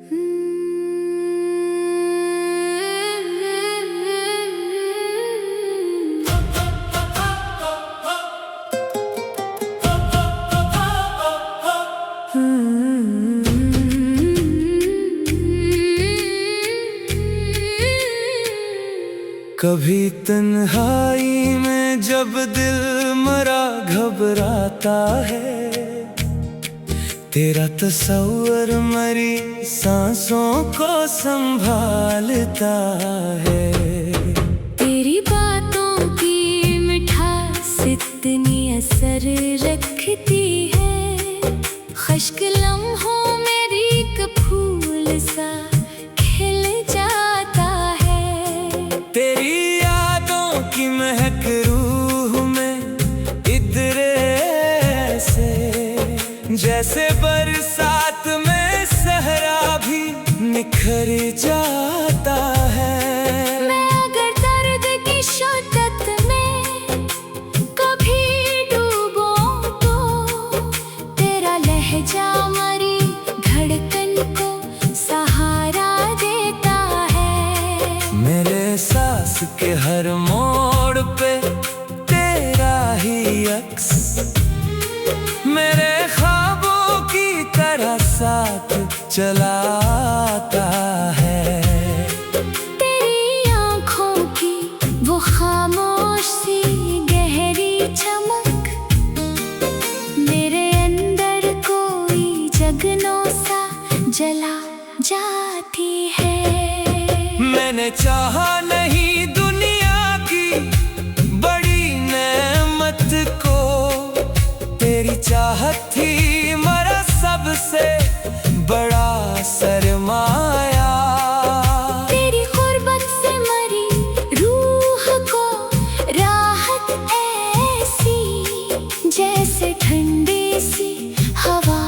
कभी तन्हाई में जब दिल मरा घबराता है, तेरा तस्वर मरी सांसों को संभालता है। तेरी बातों की मिठास इतनी असर रखती है, खुश्क लम्हों में एक फूल सा खिल जाता है। तेरी यादों की महक रूह में इतरे ऐसे, जैसे बरसात में सहरा भी निखर जाता है। मैं अगर दर्द की शिद्दत में कभी डूबूं तो तेरा लहजा मरी धड़कन को सहारा देता है। मेरे सांस के हर मोड़ पे तेरा ही अक्स मेरे ख्वाबों की तरह साथ चलाता है। तेरी आँखों की वो खामोश सी गहरी चमक मेरे अंदर कोई जगनों सा जला जाती है। मैंने चाहा नहीं दुनिया की बड़ी नेमत को, तेरी चाहत थी मेरा सबसे बड़ा सरमाया। तेरी गुर्बत से मरी रूह को राहत ऐसी, जैसे ठंडी सी हवा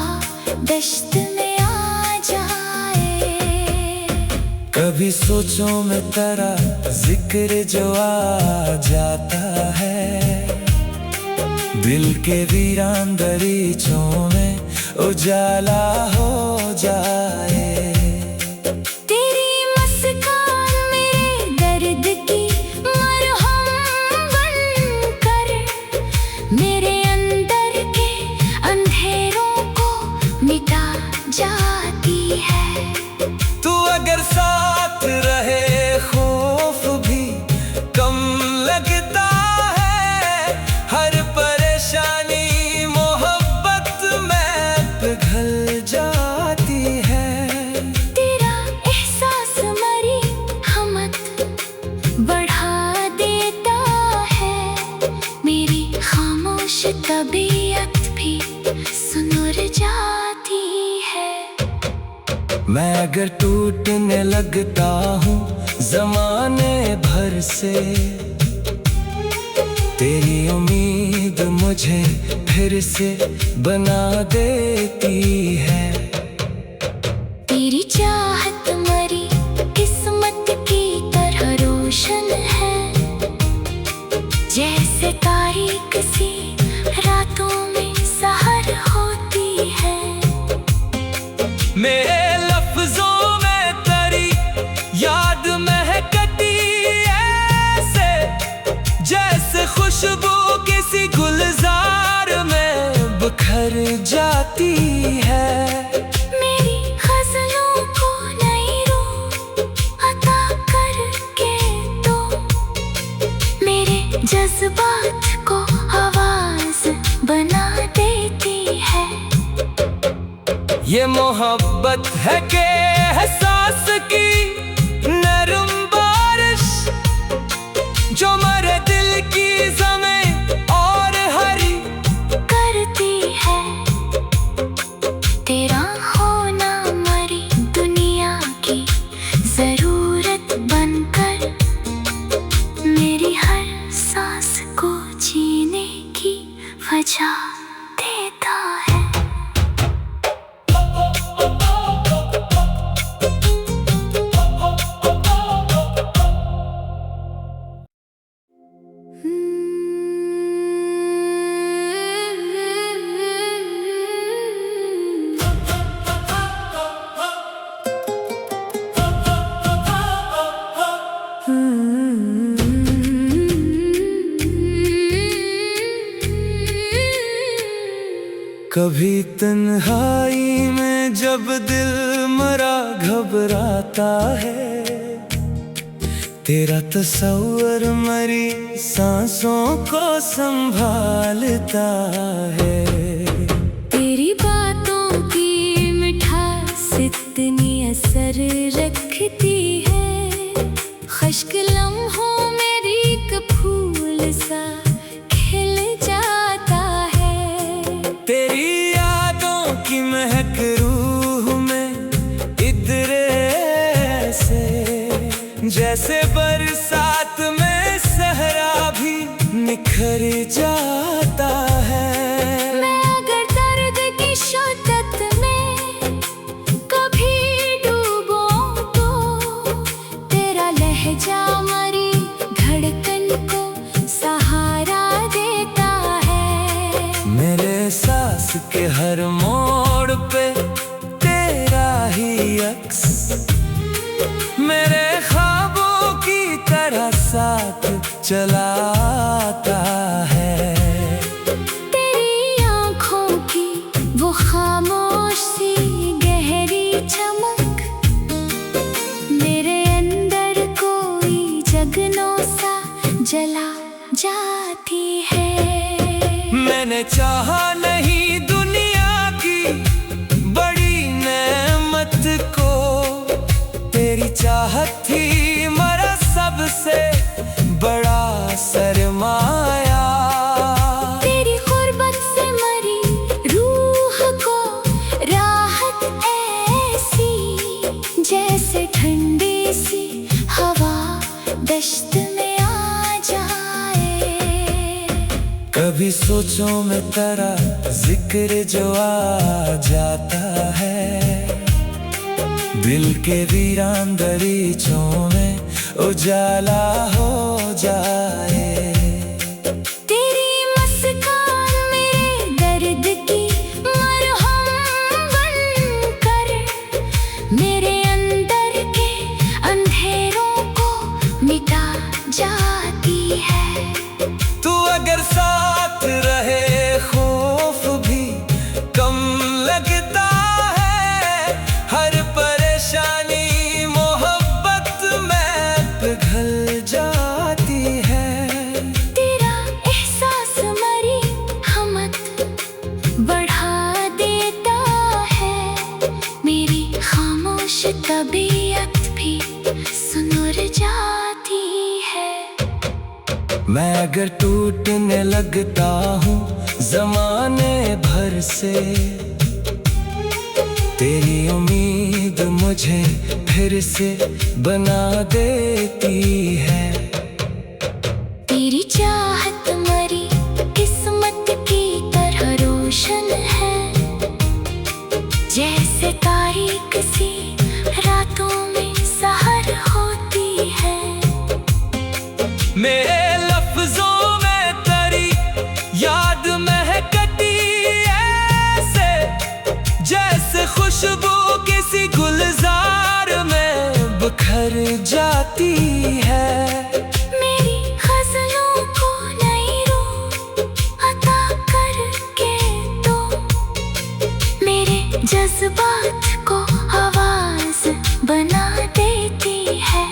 दश्त में आ जाए। कभी सोचों में तेरा जिक्र जो आ जाता है, दिल के वीरान दरीचों में उजाला हो जाए। तेरी मुस्कान मेरे दर्द की मरहम बनकर मेरे अंदर के अंधेरों को मिटा जाती है। तू अगर साथ रहे खौफ भी कम लगता है, हर परेशानी मोहब्बत में पिघल जाती है। तेरा एहसास मरी हमत बढ़ा देता है, मेरी खामोश तबीयत भी सुनुर जाती है। मैं अगर टूटने लगता हूँ ज़माने भर से, तेरी उम्मीद मुझे फिर से बना देती है। तेरी चाहत मरी किस्मत की तरह रोशन है, जैसे तारीक सी रातों में सहर होती है। मेरे लफ्जों में तेरी याद महकती ऐसे, जैसे खुशबू किसी गुलजार में बिखर जाती है। मेरी गज़लों को नई रूह अता करके तो मेरे जज्बात को आवाज बना देती है। ये मोहब्बत है के एहसास की नरम बारिश, जो मेरे दिल की ज़मीं और हरी करती है। तेरा होना मरी दुनिया की जरूरत बनकर मेरी हर सांस को जीने की वजह देता है। कभी तन्हाई में जब दिल मरा घबराता है, तेरा तस्वर मरी सांसों को संभालता है। तेरी बातों की मिठास इतनी असर रखती है, खुश्क लम्हों में एक फूल सा खिल जाता है। तेरी यादों की महक रूह में इतरे ऐसे, जैसे बरसात में सहरा भी निखर जाता है। मैं अगर दर्द की शिद्दत में कभी डूबूं तो तेरा लहजा मरी धड़कन को सहारा देता है। मेरे सांस के हर मोड़ पे तेरा ही अक्स मेरे ख्वाबों की तरह साथ चलाता है। तेरी आँखों की वो खामोश सी गहरी चमक मेरे अंदर कोई जगनों सा जला जाती है। मैंने चाहा नहीं दुनिया की बड़ी नेमत को, तेरी चाहत थी मेरा सबसे बड़ा सरमाया। तेरी गुर्बत से मरी रूह को राहत ऐसी, जैसे ठंडी सी हवा दश्त में आ जाए। कभी सोचों में तेरा जिक्र जो आ जाता है, दिल के वीरान दरीचों में उजाला हो जाए। तेरी मुस्कान मेरे दर्द की मरहम बनकर मेरे अंदर के अंधेरों को मिटा जाती है। तू अगर साथ रहे खौफ भी कम लगता है, हर परेशानी मोहब्बत में पिघल जाती है। तेरा एहसास मरी हमत बढ़ा देता है, मेरी खामोश तबीयत भी सुनुर जाती है। मैं अगर टूटने लगता हूँ ज़माने भर से, तेरी उम्मीद मुझे फिर से बना देती है। तेरी चाहत मरी किस्मत की तरह रोशन है, जैसे तारीक सी रातों में सहर होती है। मेरे लफ्जों में तेरी याद महकती ऐसे, जैसे खुशबू किसी गुलजार में बिखर जाती है। मेरी गज़लों को नई रूह अता करके तो मेरे जज्बात को आवाज बना देती है।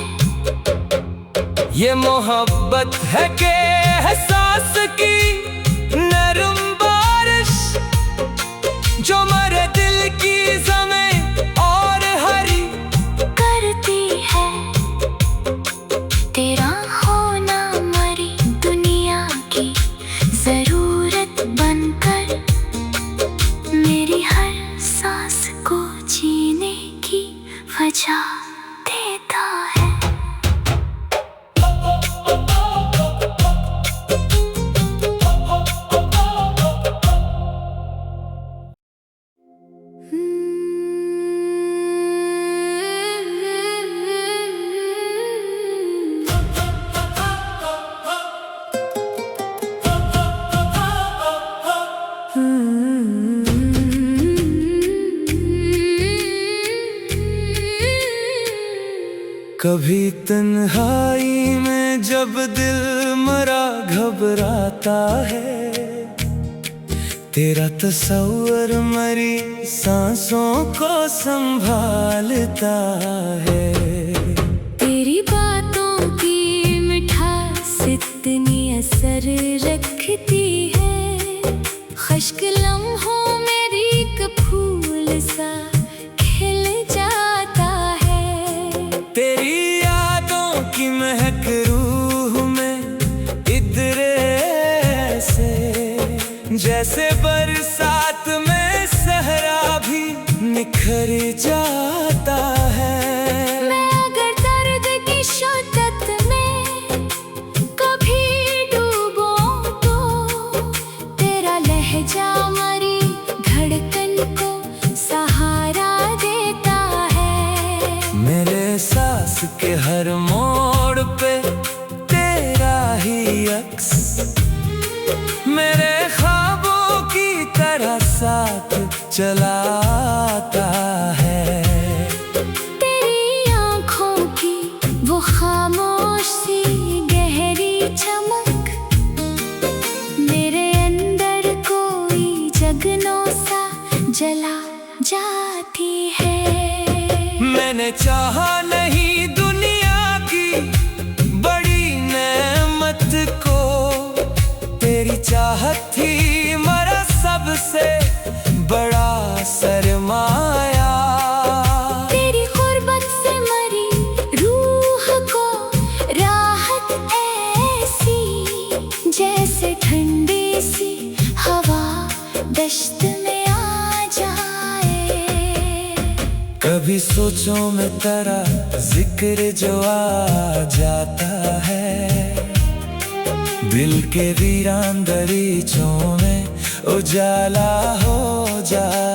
ये मोहब्बत है के एहसास की नरम बारिश, जो मेरे दिल की ज़मीं और हरी करती है। तेरा होना मरी दुनिया की जरूरत बनकर मेरी हर सांस को जीने की वजह देता है। कभी तन्हाई में जब दिल मरा घबराता है, तेरा तस्वर मरी सांसों को संभालता है। तेरी बातों की मिठास इतनी असर रखती है, खुश्क लम्हों में रीक फूल सा खिल जाता है। तेरी यादों की महक रूह में इतरे ऐसे, जैसे बरसात में सहरा भी निखर जाता है। मैं अगर दर्द की शिद्दत में कभी डूबूं तो तेरा लहजा मरी धड़कन को सहारा देता है। मेरे सांस के हर मोड़ पे तेरा ही अक्स मेरे ख्वाबों की तरह साथ चलाता है। तेरी आँखों की वो खामोश सी गहरी चमक मेरे अंदर कोई जगनों सा जला जाती है। मैंने चाहा नहीं दुनिया की बड़ी नेमत को, तेरी चाहत थी मेरा सबसे बड़ा सरमाया। तेरी गुर्बत से मरी रूह को राहत ऐसी, जैसे ठंडी सी हवा दश्त में आ जाए। कभी सोचों में तेरा जिक्र जो आ जाता है, दिल के वीरान दरीचों में उजाला हो जाता